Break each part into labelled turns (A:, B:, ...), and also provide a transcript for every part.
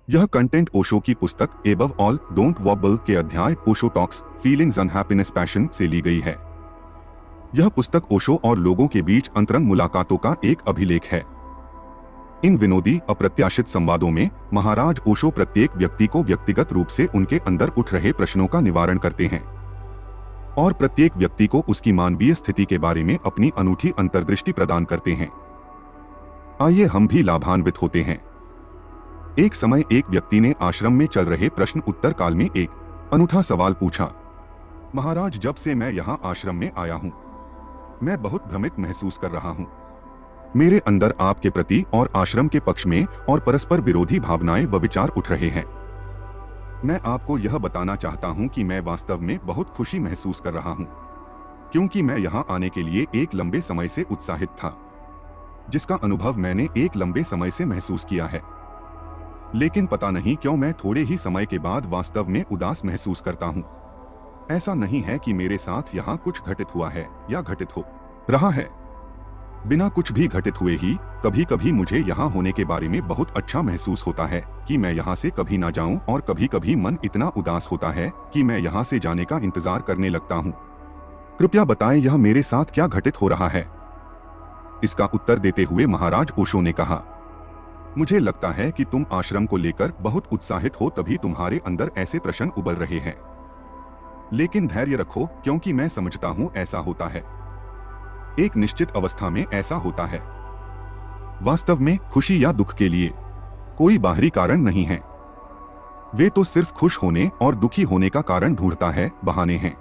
A: यह कंटेंट ओशो की पुस्तक एबव ऑल डोंट वॉबल के अध्याय Osho talks feelings unhappiness passion से ली गई है। यह पुस्तक ओशो और लोगों के बीच अंतरंग मुलाकातों का एक अभिलेख है। इन विनोदी अप्रत्याशित संवादों में महाराज ओशो प्रत्येक व्यक्ति को व्यक्तिगत रूप से उनके अंदर उठ रहे प्रश्नों का निवारण करते हैं और प्रत्येक व्यक्ति को उसकी मानवीय स्थिति के बारे में अपनी अनूठी अंतर्दृष्टि प्रदान करते हैं। आइए हम भी लाभान्वित होते हैं। एक समय एक व्यक्ति ने आश्रम में चल रहे प्रश्न उत्तर काल में एक अनूठा सवाल पूछा। महाराज, जब से मैं यहाँ आश्रम में आया हूँ मैं बहुत भ्रमित महसूस कर रहा हूँ। मेरे अंदर आपके प्रति और आश्रम के पक्ष में और परस्पर विरोधी भावनाएं व विचार उठ रहे हैं। मैं आपको यह बताना चाहता हूँ कि मैं वास्तव में बहुत खुशी महसूस कर रहा हूँ, क्योंकि मैं यहाँ आने के लिए एक लंबे समय से उत्साहित था, जिसका अनुभव मैंने एक लंबे समय से महसूस किया है। लेकिन पता नहीं क्यों मैं थोड़े ही समय के बाद वास्तव में उदास महसूस करता हूँ। ऐसा नहीं है कि मेरे साथ यहाँ कुछ घटित हुआ है या घटित हो रहा है। बिना कुछ भी घटित हुए ही कभी कभी मुझे यहाँ होने के बारे में बहुत अच्छा महसूस होता है कि मैं यहाँ से कभी ना जाऊँ, और कभी कभी मन इतना उदास होता है कि मैं यहाँ से जाने का इंतजार करने लगता हूँ। कृपया बताएं, यह मेरे साथ क्या घटित हो रहा है? इसका उत्तर देते हुए महाराज ओशो ने कहा, मुझे लगता है कि तुम आश्रम को लेकर बहुत उत्साहित हो, तभी तुम्हारे अंदर ऐसे प्रश्न उबल रहे हैं। लेकिन धैर्य रखो, क्योंकि मैं समझता हूं ऐसा होता है। एक निश्चित अवस्था में ऐसा होता है। वास्तव में खुशी या दुख के लिए कोई बाहरी कारण नहीं है। वे तो सिर्फ खुश होने और दुखी होने का कारण ढूंढता है, बहाने हैं।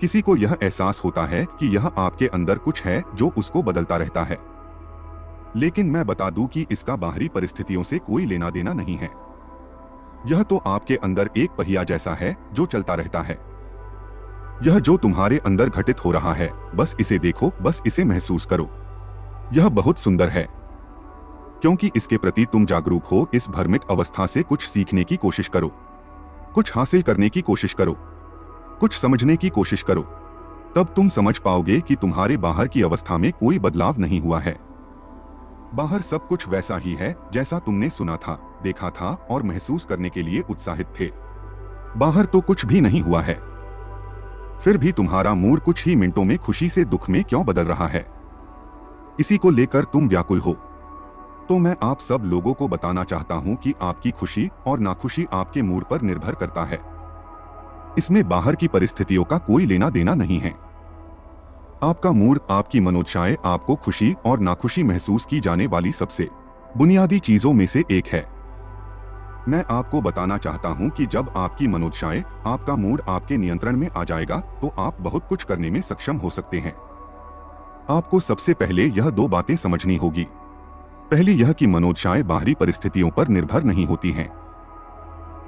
A: किसी को यह एहसास होता है कि यह आपके अंदर कुछ है जो उसको बदलता रहता है। लेकिन मैं बता दूं कि इसका बाहरी परिस्थितियों से कोई लेना देना नहीं है। यह तो आपके अंदर एक पहिया जैसा है जो चलता रहता है। यह जो तुम्हारे अंदर घटित हो रहा है, बस इसे देखो, बस इसे महसूस करो। यह बहुत सुंदर है, क्योंकि इसके प्रति तुम जागरूक हो। इस भ्रमित अवस्था से कुछ सीखने की कोशिश करो, कुछ हासिल करने की कोशिश करो, कुछ समझने की कोशिश करो। तब तुम समझ पाओगे कि तुम्हारे बाहर की अवस्था में कोई बदलाव नहीं हुआ है। बाहर सब कुछ वैसा ही है जैसा तुमने सुना था, देखा था और महसूस करने के लिए उत्साहित थे। बाहर तो कुछ भी नहीं हुआ है। फिर भी तुम्हारा मूड कुछ ही मिनटों में खुशी से दुख में क्यों बदल रहा है? इसी को लेकर तुम व्याकुल हो। तो मैं आप सब लोगों को बताना चाहता हूं कि आपकी खुशी और नाखुशी आपके मूड पर निर्भर करता है। इसमें बाहर की परिस्थितियों का कोई लेना देना नहीं है। आपका मूड, आपकी मनोदशाएं आपको खुशी और नाखुशी महसूस की जाने वाली सबसे बुनियादी चीजों में से एक है। मैं आपको बताना चाहता हूं कि जब आपकी मनोदशाएं, आपका मूड आपके नियंत्रण में आ जाएगा तो आप बहुत कुछ करने में सक्षम हो सकते हैं। आपको सबसे पहले यह दो बातें समझनी होगी। पहली यह कि मनोदशाएं बाहरी परिस्थितियों पर निर्भर नहीं होती हैं।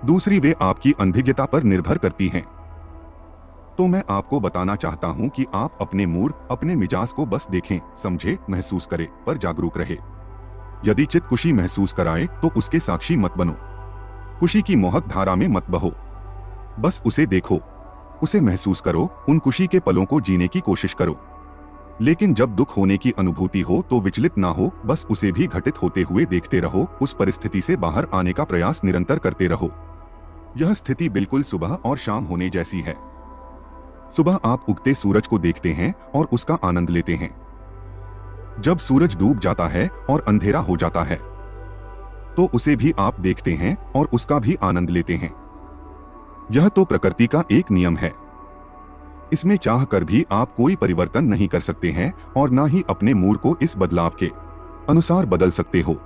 A: दूसरी, वे आपकी अनभिज्ञता पर निर्भर करती हैं। तो मैं आपको बताना चाहता हूं कि आप अपने मूड, अपने मिजाज को बस देखें, समझे, महसूस करें, पर जागरूक रहे। यदि चित्त खुशी महसूस कराए तो उसके साक्षी मत बनो। खुशी की मोहक धारा में मत बहो। बस उसे देखो, उसे महसूस करो, उन खुशी के पलों को जीने की कोशिश करो। लेकिन जब दुख होने की अनुभूति हो तो विचलित ना हो, बस उसे भी घटित होते हुए देखते रहो। उस परिस्थिति से बाहर आने का प्रयास निरंतर करते रहो। यह स्थिति बिल्कुल सुबह और शाम होने जैसी है। सुबह आप उगते सूरज को देखते हैं और उसका आनंद लेते हैं। जब सूरज डूब जाता है और अंधेरा हो जाता है तो उसे भी आप देखते हैं और उसका भी आनंद लेते हैं। यह तो प्रकृति का एक नियम है। इसमें चाह कर भी आप कोई परिवर्तन नहीं कर सकते हैं और ना ही अपने मूड को इस बदलाव के अनुसार बदल सकते हो,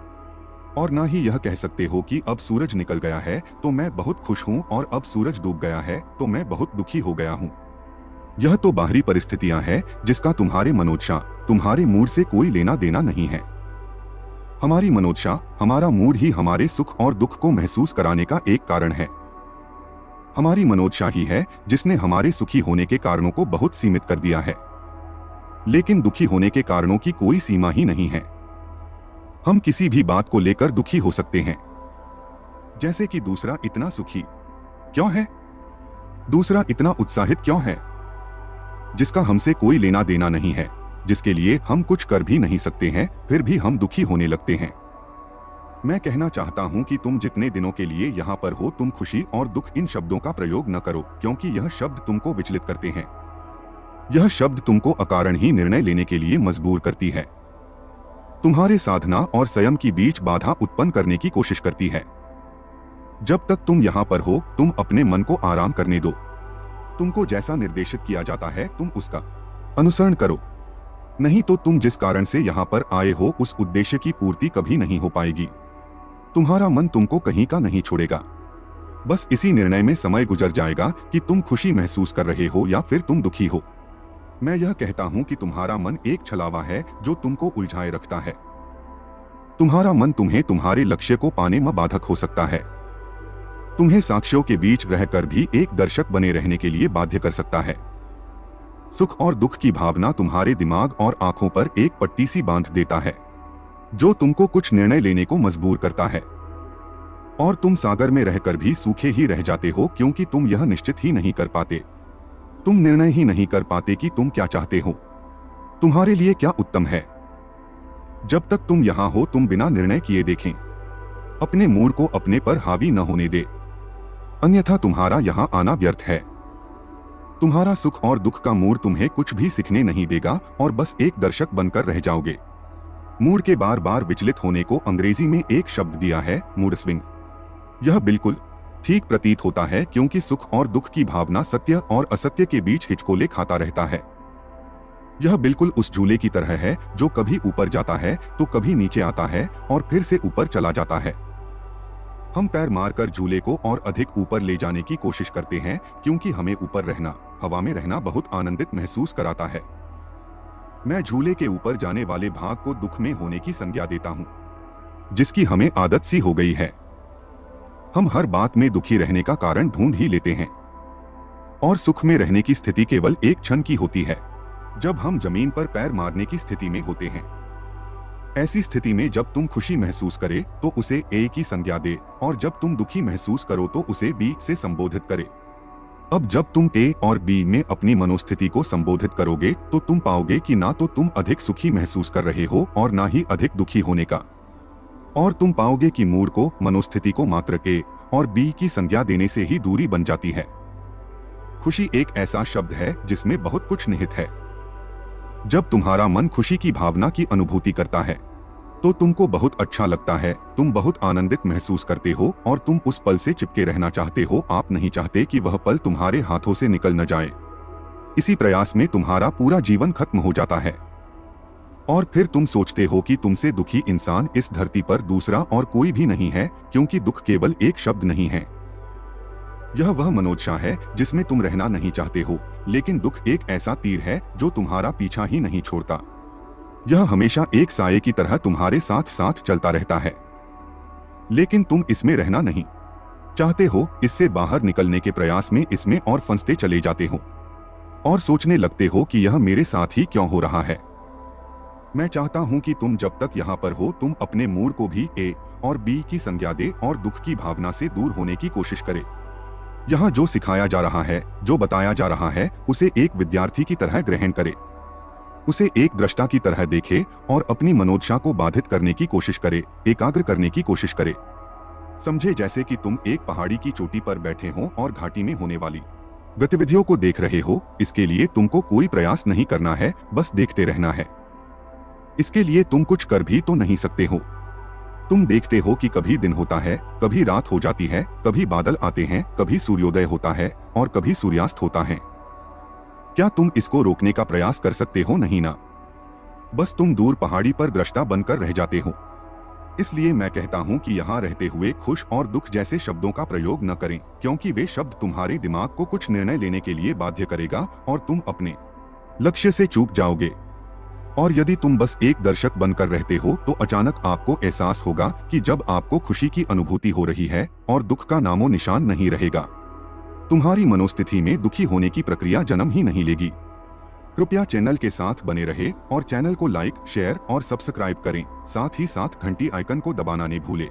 A: और ना ही यह कह सकते हो कि अब सूरज निकल गया है तो मैं बहुत खुश हूं और अब सूरज डूब गया है तो मैं बहुत दुखी हो गया हूं। यह तो बाहरी परिस्थितियां हैं जिसका तुम्हारे मनोदशा, तुम्हारे मूड से कोई लेना देना नहीं है। हमारी मनोदशा, हमारा मूड ही हमारे सुख और दुख को महसूस कराने का एक कारण है। हमारी मनोदशा ही है जिसने हमारे सुखी होने के कारणों को बहुत सीमित कर दिया है। लेकिन दुखी होने के कारणों की कोई सीमा ही नहीं है। हम किसी भी बात को लेकर दुखी हो सकते हैं, जैसे कि दूसरा इतना सुखी क्यों है, दूसरा इतना उत्साहित क्यों है, जिसका हमसे कोई लेना देना नहीं है, जिसके लिए हम कुछ कर भी नहीं सकते हैं, फिर भी हम दुखी होने लगते हैं। मैं कहना चाहता हूँ कि तुम जितने दिनों के लिए यहाँ पर हो, तुम खुशी और दुख इन शब्दों का प्रयोग न करो, क्योंकि यह शब्द तुमको विचलित करते हैं। यह शब्द तुमको अकारण ही निर्णय लेने के लिए मजबूर करती है, तुम्हारे साधना और संयम की बीच बाधा उत्पन्न करने की कोशिश करती है। जब तक तुम यहाँ पर हो, तुम अपने मन को आराम करने दो। तुमको जैसा निर्देशित किया जाता है तुम उसका अनुसरण करो, नहीं तो तुम जिस कारण से यहाँ पर आए हो उस उद्देश्य की पूर्ति कभी नहीं हो पाएगी। तुम्हारा मन तुमको कहीं का नहीं छोड़ेगा। बस इसी निर्णय में समय गुजर जाएगा कि तुम खुशी महसूस कर रहे हो या फिर तुम दुखी हो। मैं यह कहता हूं कि तुम्हारा मन एक छलावा है जो तुमको उलझाए रखता है। तुम्हारा मन तुम्हें तुम्हारे लक्ष्य को पाने में बाधक हो सकता है, तुम्हें साक्ष्यों के बीच रहकर भी एक दर्शक बने रहने के लिए बाध्य कर सकता है। सुख और दुख की भावना तुम्हारे दिमाग और आंखों पर एक पट्टी सी बांध देता है, जो तुमको कुछ निर्णय लेने को मजबूर करता है। और तुम सागर में रहकर भी सूखे ही रह जाते हो, क्योंकि तुम यह निश्चित ही नहीं कर पाते, तुम निर्णय ही नहीं कर पाते कि तुम क्या चाहते हो, तुम्हारे लिए क्या उत्तम है। जब तक तुम यहाँ हो तुम बिना निर्णय किए देखें, अपने मूड को अपने पर हावी न होने दे, अन्यथा तुम्हारा यहाँ आना व्यर्थ है। तुम्हारा सुख और दुख का मूड तुम्हें कुछ भी सीखने नहीं देगा और बस एक दर्शक बनकर रह जाओगे। मूड के बार बार विचलित होने को अंग्रेजी में एक शब्द दिया है, मूड स्विंग। यह बिल्कुल ठीक प्रतीत होता है, क्योंकि सुख और दुख की भावना सत्य और असत्य के बीच हिचकोले खाता रहता है। यह बिल्कुल उस झूले की तरह है जो कभी ऊपर जाता है तो कभी नीचे आता है और फिर से ऊपर चला जाता है। हम पैर मारकर झूले को और अधिक ऊपर ले जाने की कोशिश करते हैं, क्योंकि हमें ऊपर रहना, हवा में रहना बहुत आनंदित महसूस कराता है। मैं झूले के ऊपर जाने वाले भाग को दुख में होने की संज्ञा देता हूँ, जिसकी हमें आदत सी हो गई है। हम हर बात में दुखी रहने का कारण ढूंढ ही लेते हैं, और सुख में रहने की स्थिति केवल एक क्षण की होती है, जब हम जमीन पर पैर मारने की स्थिति में होते हैं। ऐसी स्थिति में जब तुम खुशी महसूस करे तो उसे ए की संज्ञा दे, और जब तुम दुखी महसूस करो तो उसे बी से संबोधित करे। अब जब तुम ए और बी में अपनी मनोस्थिति को संबोधित करोगे तो तुम पाओगे कि ना तो तुम अधिक सुखी महसूस कर रहे हो और ना ही अधिक दुखी होने का, और तुम पाओगे कि मूड को, मनोस्थिति को मात्र ए और बी की संज्ञा देने से ही दूरी बन जाती है। खुशी एक ऐसा शब्द है जिसमें बहुत कुछ निहित है। जब तुम्हारा मन खुशी की भावना की अनुभूति करता है तो तुमको बहुत अच्छा लगता है, तुम बहुत आनंदित महसूस करते हो और तुम उस पल से चिपके रहना चाहते हो। आप नहीं चाहते कि वह पल तुम्हारे हाथों से निकल न जाए। इसी प्रयास में तुम्हारा पूरा जीवन खत्म हो जाता है, और फिर तुम सोचते हो कि तुमसे दुखी इंसान इस धरती पर दूसरा और कोई भी नहीं है, क्योंकि दुख केवल एक शब्द नहीं है। यह वह मनोदशा है जिसमें तुम रहना नहीं चाहते हो, लेकिन दुख एक ऐसा तीर है जो तुम्हारा पीछा ही नहीं छोड़ता। यह हमेशा एक साये की तरह तुम्हारे साथ साथ चलता रहता है, लेकिन तुम इसमें रहना नहीं चाहते हो। इससे बाहर निकलने के प्रयास में इसमें और फंसते चले जाते हो और सोचने लगते हो कि यह मेरे साथ ही क्यों हो रहा है। मैं चाहता हूं कि तुम जब तक यहाँ पर हो तुम अपने मूड को भी ए और बी की संज्ञा दे और दुख की भावना से दूर होने की कोशिश करे। यहाँ जो सिखाया जा रहा है, जो बताया जा रहा है, उसे एक विद्यार्थी की तरह ग्रहण करे, उसे एक दृष्टा की तरह देखे और अपनी मनोदशा को बाधित करने की कोशिश करे, एकाग्र करने की कोशिश करे। समझे जैसे कि तुम एक पहाड़ी की चोटी पर बैठे हो और घाटी में होने वाली गतिविधियों को देख रहे हो। इसके लिए तुमको कोई प्रयास नहीं करना है, बस देखते रहना है। इसके लिए तुम कुछ कर भी तो नहीं सकते हो। तुम देखते हो कि कभी दिन होता है, कभी रात हो जाती है, कभी बादल आते हैं, कभी सूर्योदय होता है और कभी सूर्यास्त होता है। क्या तुम इसको रोकने का प्रयास कर सकते हो? नहीं ना। बस तुम दूर पहाड़ी पर दृष्टा बनकर रह जाते हो। इसलिए मैं कहता हूँ कि यहाँ रहते हुए खुश और दुख जैसे शब्दों का प्रयोग न करें, क्योंकि वे शब्द तुम्हारे दिमाग को कुछ निर्णय लेने के लिए बाध्य करेगा और तुम अपने लक्ष्य से चूक जाओगे। और यदि तुम बस एक दर्शक बनकर रहते हो तो अचानक आपको एहसास होगा कि जब आपको खुशी की अनुभूति हो रही है और दुख का नामो निशान नहीं रहेगा, तुम्हारी मनोस्थिति में दुखी होने की प्रक्रिया जन्म ही नहीं लेगी। कृपया चैनल के साथ बने रहे और चैनल को लाइक, शेयर और सब्सक्राइब करें। साथ ही साथ घंटी आइकन को दबाना न भूलें।